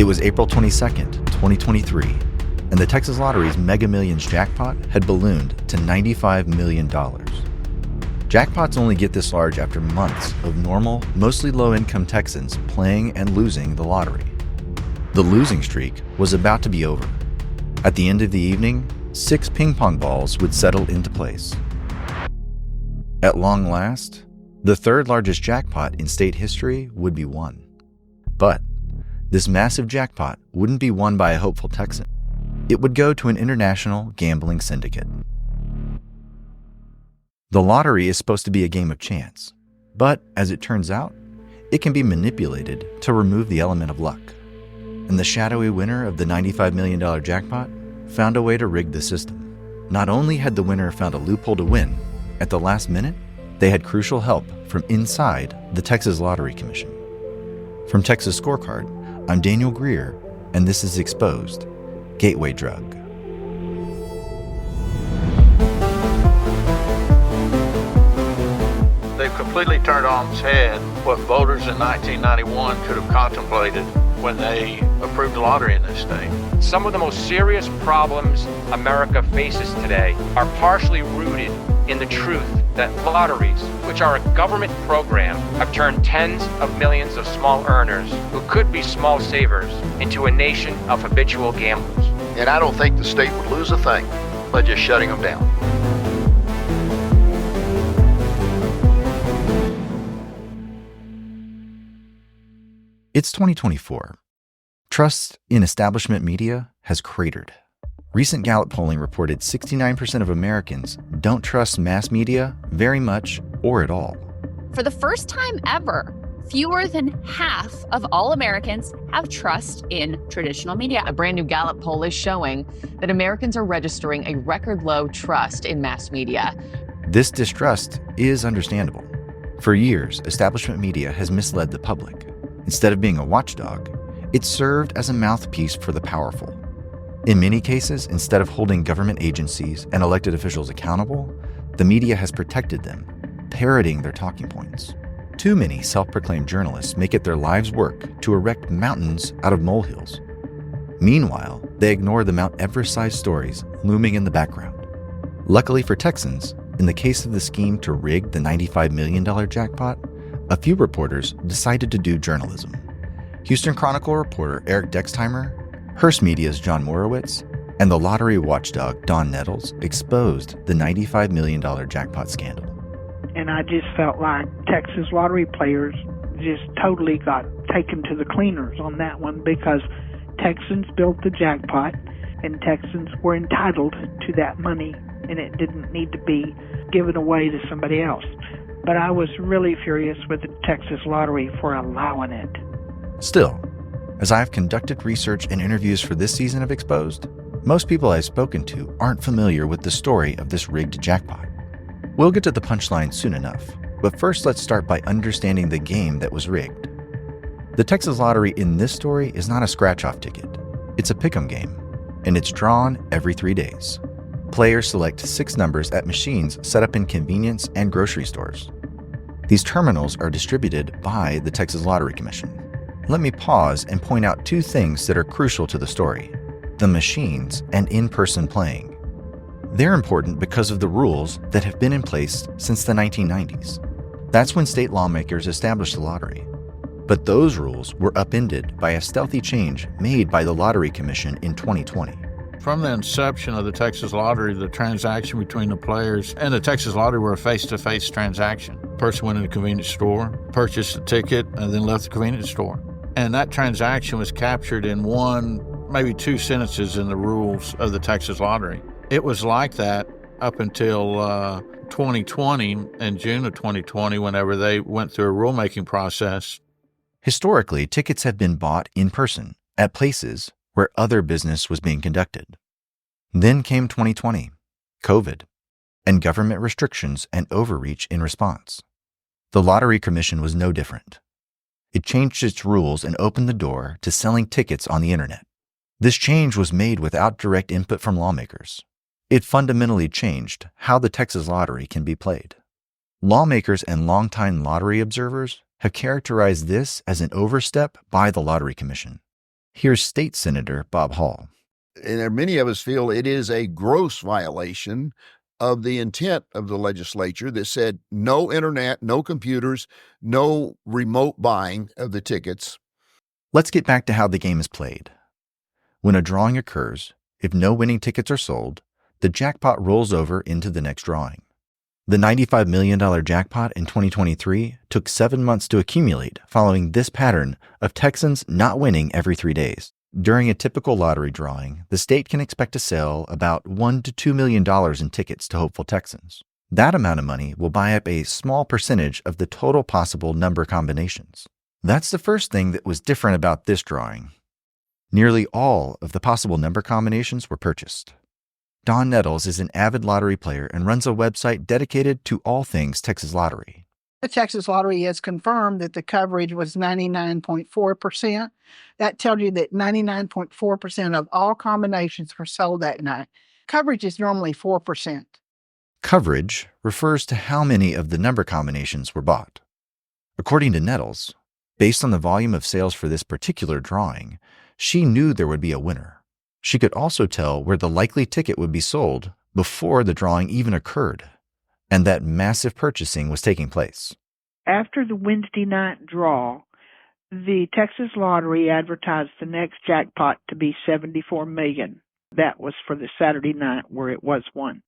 It was April 22nd, 2023, and the Texas Lottery's Mega Millions jackpot had ballooned to $95 million. Jackpots only get this large after months of normal, mostly low-income Texans playing and losing the lottery. The losing streak was about to be over. At the end of the evening, 6 ping pong balls would settle into place. At long last, the third largest jackpot in state history would be won. But this massive jackpot wouldn't be won by a hopeful Texan. It would go to an international gambling syndicate. The lottery is supposed to be a game of chance, but as it turns out, it can be manipulated to remove the element of luck. And the shadowy winner of the $95 million jackpot found a way to rig the system. Not only had the winner found a loophole to win, at the last minute, they had crucial help from inside the Texas Lottery Commission. From Texas Scorecard, I'm Daniel Greer, and this is Exposed, Gateway Drug. They've completely turned on its head what voters in 1991 could have contemplated when they approved the lottery in this state. Some of the most serious problems America faces today are partially rooted in the truth that lotteries, which are a government program, have turned tens of millions of small earners who could be small savers into a nation of habitual gamblers. And I don't think the state would lose a thing by just shutting them down. It's 2024. Trust in establishment media has cratered. Recent Gallup polling reported 69% of Americans don't trust mass media very much or at all. For the first time ever, fewer than half of all Americans have trust in traditional media. A brand new Gallup poll is showing that Americans are registering a record low trust in mass media. This distrust is understandable. For years, establishment media has misled the public. Instead of being a watchdog, it served as a mouthpiece for the powerful. In many cases, instead of holding government agencies and elected officials accountable, the media has protected them, parroting their talking points. Too many self-proclaimed journalists make it their life's work to erect mountains out of molehills. Meanwhile, they ignore the Mount Everest-sized stories looming in the background. Luckily for Texans, in the case of the scheme to rig the $95 million jackpot, a few reporters decided to do journalism. Houston Chronicle reporter Eric Dextheimer, Hearst Media's John Morowitz, and the lottery watchdog Don Nettles exposed the $95 million jackpot scandal. And I just felt like Texas lottery players just totally got taken to the cleaners on that one because Texans built the jackpot and Texans were entitled to that money and it didn't need to be given away to somebody else. But I was really furious with the Texas Lottery for allowing it. Still, as I've conducted research and interviews for this season of Exposed, most people I've spoken to aren't familiar with the story of this rigged jackpot. We'll get to the punchline soon enough, but first let's start by understanding the game that was rigged. The Texas Lottery in this story is not a scratch-off ticket. It's a pick'em game, and it's drawn every 3 days. Players select 6 numbers at machines set up in convenience and grocery stores. These terminals are distributed by the Texas Lottery Commission. Let me pause and point out 2 things that are crucial to the story: the machines and in-person playing. They're important because of the rules that have been in place since the 1990s. That's when state lawmakers established the lottery. But those rules were upended by a stealthy change made by the Lottery Commission in 2020. From the inception of the Texas Lottery, the transaction between the players and the Texas Lottery were a face-to-face transaction. The person went in a convenience store, purchased a ticket, and then left the convenience store. And that transaction was captured in 1, maybe 2 sentences in the rules of the Texas Lottery. It was like that up until 2020, in June of 2020, whenever they went through a rulemaking process. Historically, tickets have been bought in person at places where other business was being conducted. Then came 2020, COVID, and government restrictions and overreach in response. The Lottery Commission was no different. It changed its rules and opened the door to selling tickets on the internet. This change was made without direct input from lawmakers. It fundamentally changed how the Texas Lottery can be played. Lawmakers and longtime lottery observers have characterized this as an overstep by the Lottery Commission. Here's State Senator Bob Hall. And many of us feel it is a gross violation of the intent of the legislature that said no internet, no computers, no remote buying of the tickets. Let's get back to how the game is played. When a drawing occurs, if no winning tickets are sold, the jackpot rolls over into the next drawing. The $95 million jackpot in 2023 took 7 months to accumulate following this pattern of Texans not winning every 3 days. During a typical lottery drawing, the state can expect to sell about $1 to $2 million in tickets to hopeful Texans. That amount of money will buy up a small percentage of the total possible number combinations. That's the first thing that was different about this drawing. Nearly all of the possible number combinations were purchased. Don Nettles is an avid lottery player and runs a website dedicated to all things Texas Lottery. The Texas Lottery has confirmed that the coverage was 99.4%. That tells you that 99.4% of all combinations were sold that night. Coverage is normally 4%. Coverage refers to how many of the number combinations were bought. According to Nettles, based on the volume of sales for this particular drawing, she knew there would be a winner. She could also tell where the likely ticket would be sold before the drawing even occurred, and that massive purchasing was taking place. After the Wednesday night draw, the Texas Lottery advertised the next jackpot to be $74 million. That was for the Saturday night where it was won.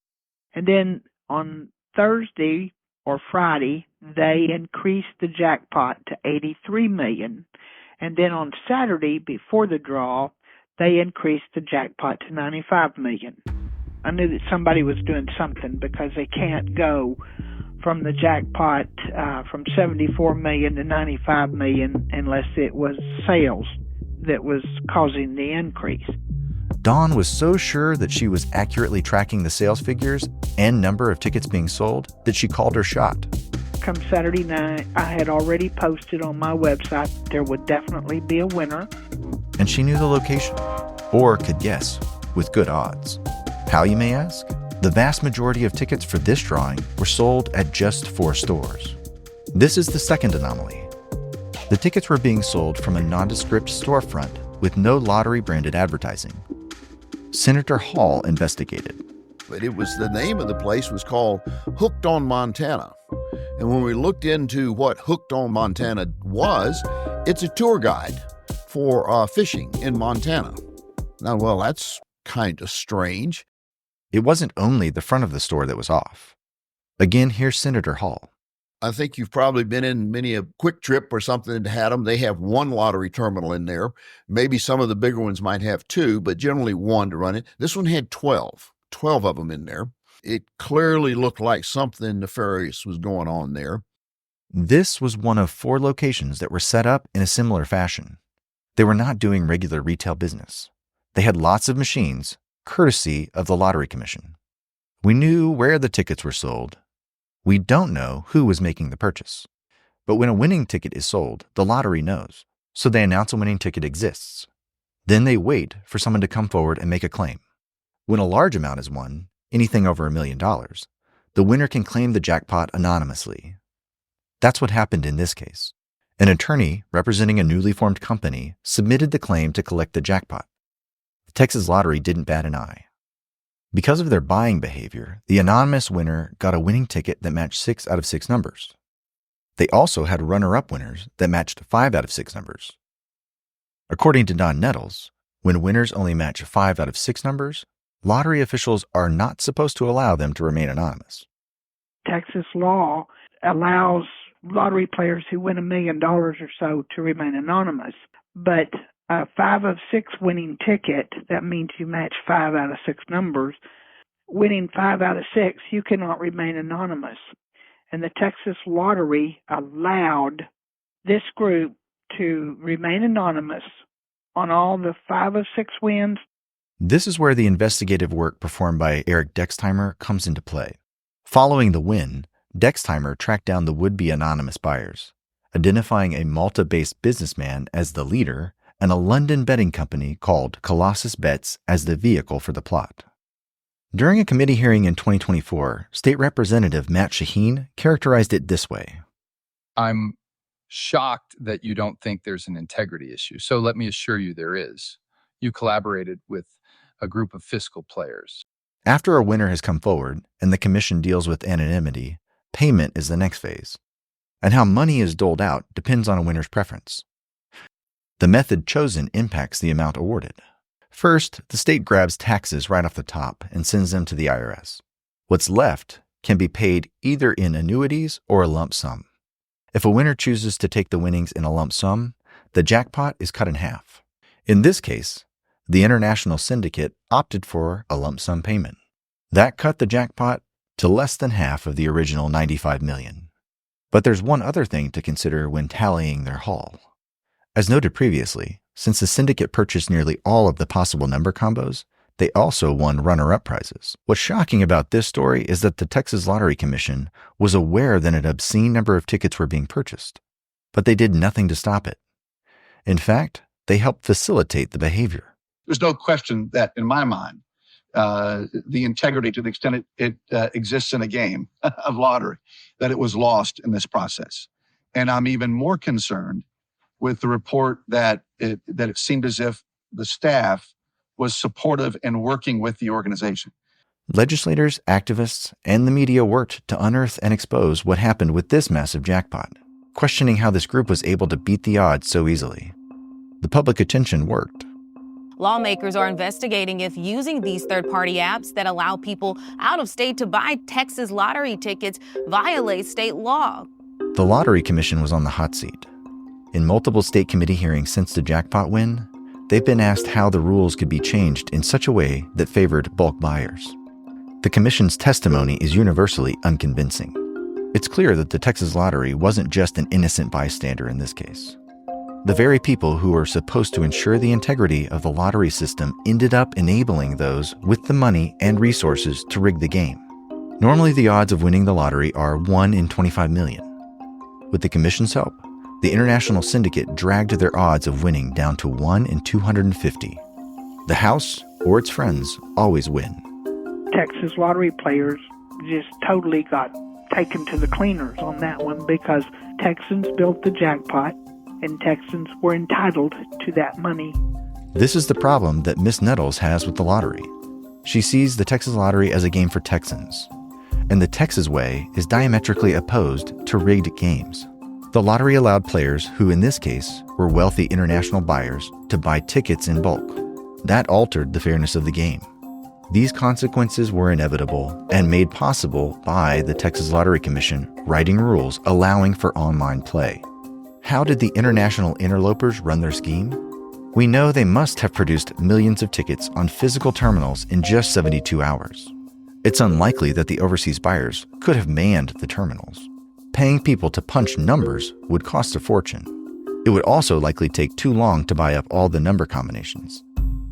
And then on Thursday or Friday, they increased the jackpot to $83 million. And then on Saturday, before the draw, they increased the jackpot to $95 million. I knew that somebody was doing something because they can't go from the jackpot from $74 million to $95 million unless it was sales that was causing the increase. Dawn was so sure that she was accurately tracking the sales figures and number of tickets being sold that she called her shot. Come Saturday night, I had already posted on my website there would definitely be a winner. And she knew the location, or could guess, with good odds. How, you may ask? The vast majority of tickets for this drawing were sold at just 4 stores. This is the second anomaly. The tickets were being sold from a nondescript storefront with no lottery-branded advertising. Senator Hall investigated. But it was the name of the place was called Hooked on Montana. And when we looked into what Hooked on Montana was, it's a tour guide for fishing in Montana. Now, well, that's kind of strange. It wasn't only the front of the store that was off. Again, here's Senator Hall. I think you've probably been in many a Quick Trip or something that had them. They have one lottery terminal in there. Maybe some of the bigger ones might have 2, but generally 1 to run it. This one had 12 of them in there. It clearly looked like something nefarious was going on there. This was one of 4 locations that were set up in a similar fashion. They were not doing regular retail business. They had lots of machines, courtesy of the Lottery Commission. We knew where the tickets were sold. We don't know who was making the purchase. But when a winning ticket is sold, the lottery knows, so they announce a winning ticket exists. Then they wait for someone to come forward and make a claim. When a large amount is won, anything over $1 million, the winner can claim the jackpot anonymously. That's what happened in this case. An attorney representing a newly formed company submitted the claim to collect the jackpot. The Texas Lottery didn't bat an eye. Because of their buying behavior, the anonymous winner got a winning ticket that matched 6 out of 6 numbers. They also had runner-up winners that matched 5 out of 6 numbers. According to Don Nettles, when winners only match 5 out of 6 numbers, lottery officials are not supposed to allow them to remain anonymous. Texas law allows lottery players who win $1 million or so to remain anonymous. But a 5 of 6 winning ticket, that means you match 5 out of 6 numbers. Winning 5 out of 6, you cannot remain anonymous. And the Texas Lottery allowed this group to remain anonymous on all the 5 of 6 wins. This is where the investigative work performed by Eric Dextimer comes into play. Following the win, Dextimer tracked down the would-be anonymous buyers, identifying a Malta-based businessman as the leader and a London betting company called Colossus Bets as the vehicle for the plot. During a committee hearing in 2024, State Representative Matt Shaheen characterized it this way. I'm shocked that you don't think there's an integrity issue. So let me assure you there is. You collaborated with a group of fiscal players. After a winner has come forward and the commission deals with anonymity, payment is the next phase. And how money is doled out depends on a winner's preference. The method chosen impacts the amount awarded. First, the state grabs taxes right off the top and sends them to the IRS. What's left can be paid either in annuities or a lump sum. If a winner chooses to take the winnings in a lump sum, the jackpot is cut in half. In this case, the international syndicate opted for a lump sum payment. That cut the jackpot to less than half of the original $95 million. But there's one other thing to consider when tallying their haul. As noted previously, since the syndicate purchased nearly all of the possible number combos, they also won runner-up prizes. What's shocking about this story is that the Texas Lottery Commission was aware that an obscene number of tickets were being purchased, but they did nothing to stop it. In fact, they helped facilitate the behavior. There's no question that, in my mind, the integrity, to the extent it exists in a game of lottery, that it was lost in this process. And I'm even more concerned with the report that it seemed as if the staff was supportive and working with the organization. Legislators, activists, and the media worked to unearth and expose what happened with this massive jackpot, questioning how this group was able to beat the odds so easily. The public attention worked. Lawmakers are investigating if using these third-party apps that allow people out of state to buy Texas lottery tickets violates state law. The Lottery Commission was on the hot seat. In multiple state committee hearings since the jackpot win, they've been asked how the rules could be changed in such a way that favored bulk buyers. The commission's testimony is universally unconvincing. It's clear that the Texas Lottery wasn't just an innocent bystander in this case. The very people who were supposed to ensure the integrity of the lottery system ended up enabling those with the money and resources to rig the game. Normally, the odds of winning the lottery are 1 in 25 million. With the commission's help, the international syndicate dragged their odds of winning down to 1 in 250. The house or its friends always win. Texas lottery players just totally got taken to the cleaners on that one because Texans built the jackpot and Texans were entitled to that money. This is the problem that Miss Nettles has with the lottery. She sees the Texas Lottery as a game for Texans, and the Texas way is diametrically opposed to rigged games. The lottery allowed players who, in this case, were wealthy international buyers, to buy tickets in bulk. That altered the fairness of the game. These consequences were inevitable and made possible by the Texas Lottery Commission writing rules allowing for online play. How did the international interlopers run their scheme? We know they must have produced millions of tickets on physical terminals in just 72 hours. It's unlikely that the overseas buyers could have manned the terminals. Paying people to punch numbers would cost a fortune. It would also likely take too long to buy up all the number combinations.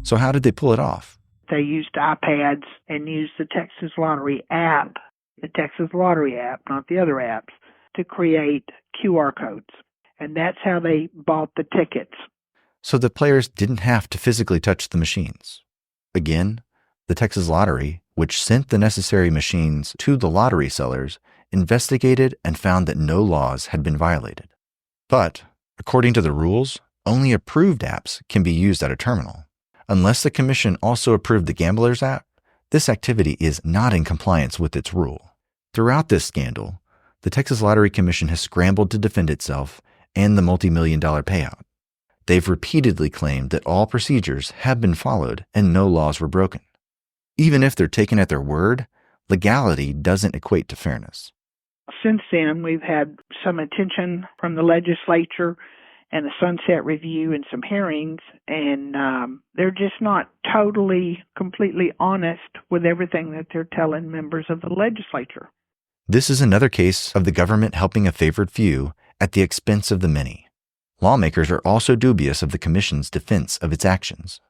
So how did they pull it off? They used iPads and used the Texas Lottery app, the Texas Lottery app, not the other apps, to create QR codes. And that's how they bought the tickets. So the players didn't have to physically touch the machines. Again, the Texas Lottery, which sent the necessary machines to the lottery sellers, investigated and found that no laws had been violated. But, according to the rules, only approved apps can be used at a terminal. Unless the commission also approved the gambler's app, this activity is not in compliance with its rule. Throughout this scandal, the Texas Lottery Commission has scrambled to defend itself and the multi-million-dollar payout. They've repeatedly claimed that all procedures have been followed and no laws were broken. Even if they're taken at their word, legality doesn't equate to fairness. Since then, we've had some attention from the legislature and a sunset review and some hearings, and they're just not completely honest with everything that they're telling members of the legislature. This is another case of the government helping a favored few at the expense of the many. Lawmakers are also dubious of the commission's defense of its actions.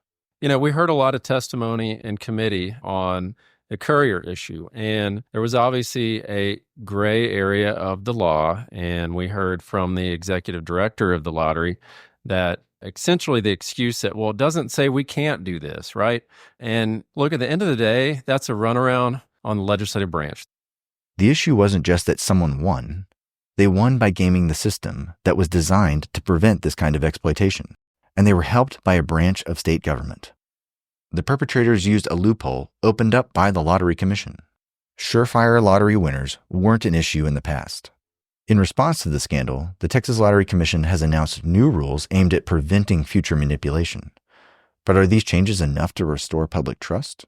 You know, we heard a lot of testimony in committee on the courier issue, and there was obviously a gray area of the law, and we heard from the executive director of the lottery that essentially the excuse that, well, it doesn't say we can't do this, right? And look, at the end of the day, that's a runaround on the legislative branch. The issue wasn't just that someone won. They won by gaming the system that was designed to prevent this kind of exploitation, and they were helped by a branch of state government. The perpetrators used a loophole opened up by the Lottery Commission. Surefire lottery winners weren't an issue in the past. In response to the scandal, the Texas Lottery Commission has announced new rules aimed at preventing future manipulation. But are these changes enough to restore public trust?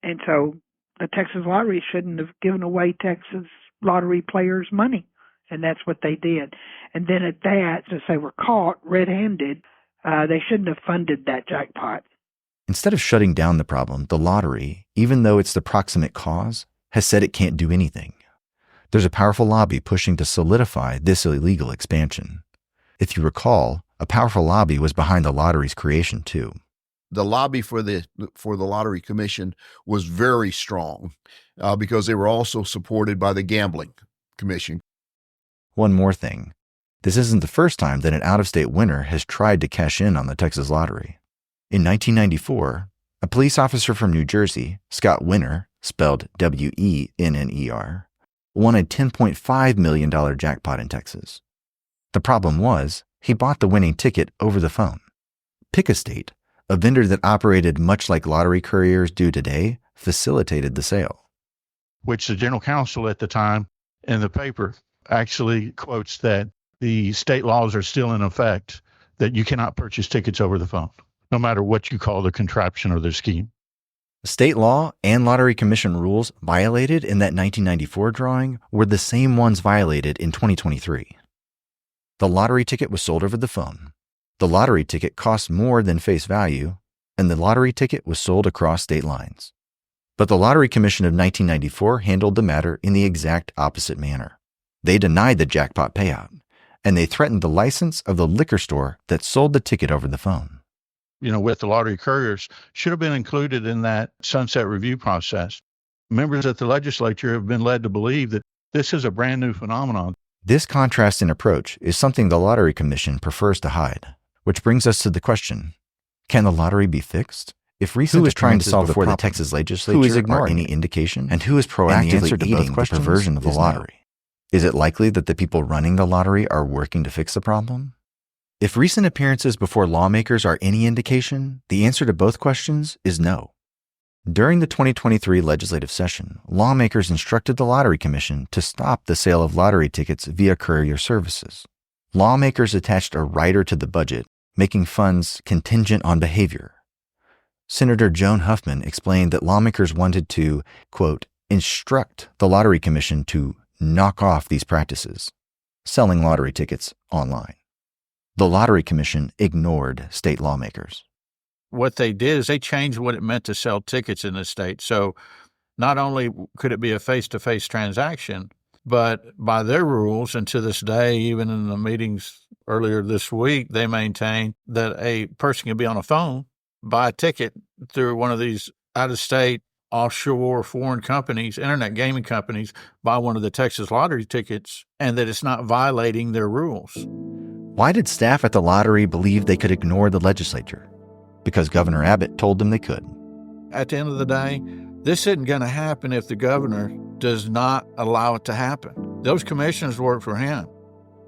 And so the Texas Lottery shouldn't have given away Texas lottery players money. And that's what they did. And then at that, since they were caught red-handed, they shouldn't have funded that jackpot. Instead of shutting down the problem, the lottery, even though it's the proximate cause, has said it can't do anything. There's a powerful lobby pushing to solidify this illegal expansion. If you recall, a powerful lobby was behind the lottery's creation too. The lobby for the Lottery Commission was very strong because they were also supported by the Gambling Commission. One more thing. This isn't the first time that an out-of-state winner has tried to cash in on the Texas Lottery. In 1994, a police officer from New Jersey, Scott Winner, spelled W-E-N-N-E-R, won a $10.5 million jackpot in Texas. The problem was, he bought the winning ticket over the phone. Pick a State, a vendor that operated much like lottery couriers do today, facilitated the sale. Which the general counsel at the time in the paper actually quotes that the state laws are still in effect, that you cannot purchase tickets over the phone, no matter what you call the contraption or the scheme. State law and Lottery Commission rules violated in that 1994 drawing were the same ones violated in 2023. The lottery ticket was sold over the phone. The lottery ticket cost more than face value, and the lottery ticket was sold across state lines. But the Lottery Commission of 1994 handled the matter in the exact opposite manner. They denied the jackpot payout, and they threatened the license of the liquor store that sold the ticket over the phone. With the lottery couriers, should have been included in that sunset review process. Members of the legislature have been led to believe that this is a brand new phenomenon. This contrast in approach is something the Lottery Commission prefers to hide, which brings us to the question, can the lottery be fixed? If recent is trying to solve before the Texas legislature who is ignoring any indication, and who is proactively aiding the perversion of the lottery? Is it likely that the people running the lottery are working to fix the problem? If recent appearances before lawmakers are any indication, the answer to both questions is no. During the 2023 legislative session, lawmakers instructed the Lottery Commission to stop the sale of lottery tickets via courier services. Lawmakers attached a rider to the budget, making funds contingent on behavior. Senator Joan Huffman explained that lawmakers wanted to, quote, instruct the Lottery Commission to knock off these practices, selling lottery tickets online. The Lottery Commission ignored state lawmakers. What they did is they changed what it meant to sell tickets in the state. So not only could it be a face-to-face transaction, but by their rules, and to this day, even in the meetings earlier this week, they maintain that a person can be on a phone, buy a ticket through one of these out-of-state, offshore, foreign companies, internet gaming companies, buy one of the Texas lottery tickets, and that it's not violating their rules. Why did staff at the lottery believe they could ignore the legislature? Because Governor Abbott told them they could. At the end of the day, this isn't going to happen if the governor does not allow it to happen. Those commissioners work for him.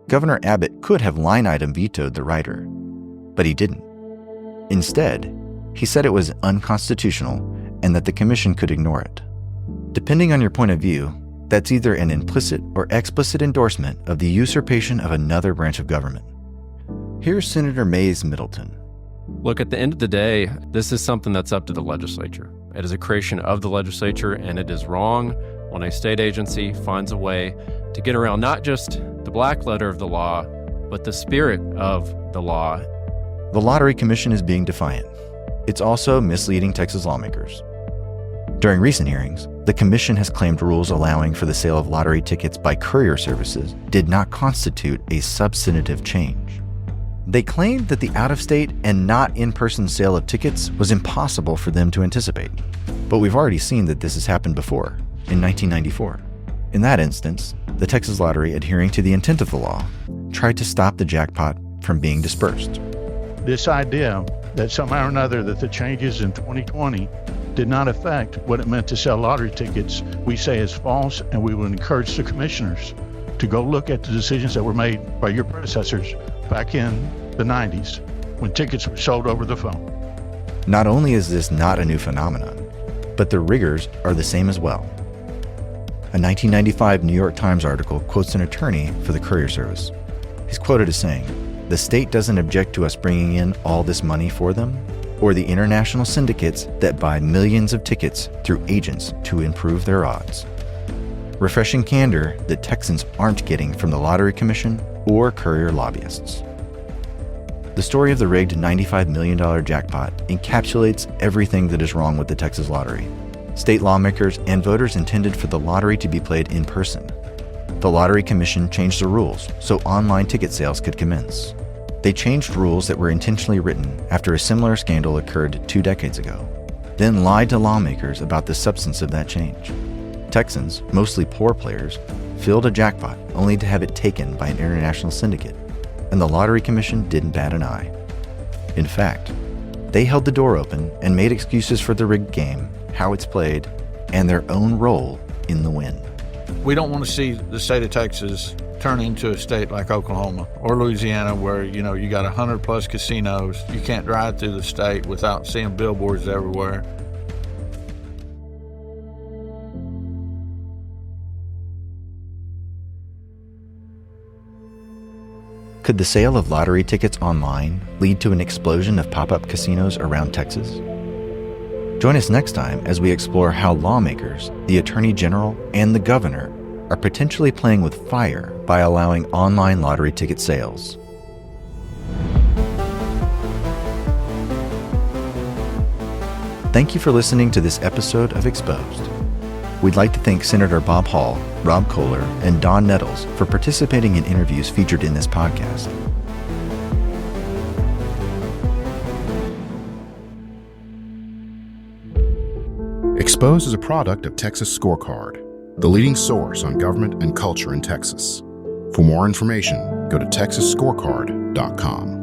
Governor Abbott could have line item vetoed the rider, but he didn't. Instead, he said it was unconstitutional and that the commission could ignore it. Depending on your point of view, that's either an implicit or explicit endorsement of the usurpation of another branch of government. Here's Senator Mays Middleton. Look, at the end of the day, this is something that's up to the legislature. It is a creation of the legislature, and it is wrong when a state agency finds a way to get around not just the black letter of the law, but the spirit of the law. The Lottery Commission is being defiant. It's also misleading Texas lawmakers. During recent hearings, the commission has claimed rules allowing for the sale of lottery tickets by courier services did not constitute a substantive change. They claimed that the out-of-state and not in-person sale of tickets was impossible for them to anticipate. But we've already seen that this has happened before, in 1994. In that instance, the Texas Lottery, adhering to the intent of the law, tried to stop the jackpot from being dispersed. This idea that somehow or another that the changes in 2020 did not affect what it meant to sell lottery tickets, we say is false, and we would encourage the commissioners to go look at the decisions that were made by your predecessors back in the 90s when tickets were sold over the phone. Not only is this not a new phenomenon, but the rigors are the same as well. A 1995 New York Times article quotes an attorney for the courier service. He's quoted as saying, "The state doesn't object to us bringing in all this money for them, or the international syndicates that buy millions of tickets through agents to improve their odds." Refreshing candor that Texans aren't getting from the Lottery Commission or courier lobbyists. The story of the rigged $95 million jackpot encapsulates everything that is wrong with the Texas lottery. State lawmakers and voters intended for the lottery to be played in person. The Lottery Commission changed the rules so online ticket sales could commence. They changed rules that were intentionally written after a similar scandal occurred 2 decades ago, then lied to lawmakers about the substance of that change. Texans, mostly poor players, filled a jackpot only to have it taken by an international syndicate, and the Lottery Commission didn't bat an eye. In fact, they held the door open and made excuses for the rigged game, how it's played, and their own role in the win. We don't want to see the state of Texas turn into a state like Oklahoma or Louisiana where, you got 100 plus casinos. You can't drive through the state without seeing billboards everywhere. Could the sale of lottery tickets online lead to an explosion of pop-up casinos around Texas? Join us next time as we explore how lawmakers, the Attorney General, and the Governor are potentially playing with fire by allowing online lottery ticket sales. Thank you for listening to this episode of Exposed. We'd like to thank Senator Bob Hall, Rob Kohler, and Don Nettles for participating in interviews featured in this podcast. Exposed is a product of Texas Scorecard, the leading source on government and culture in Texas. For more information, go to texasscorecard.com.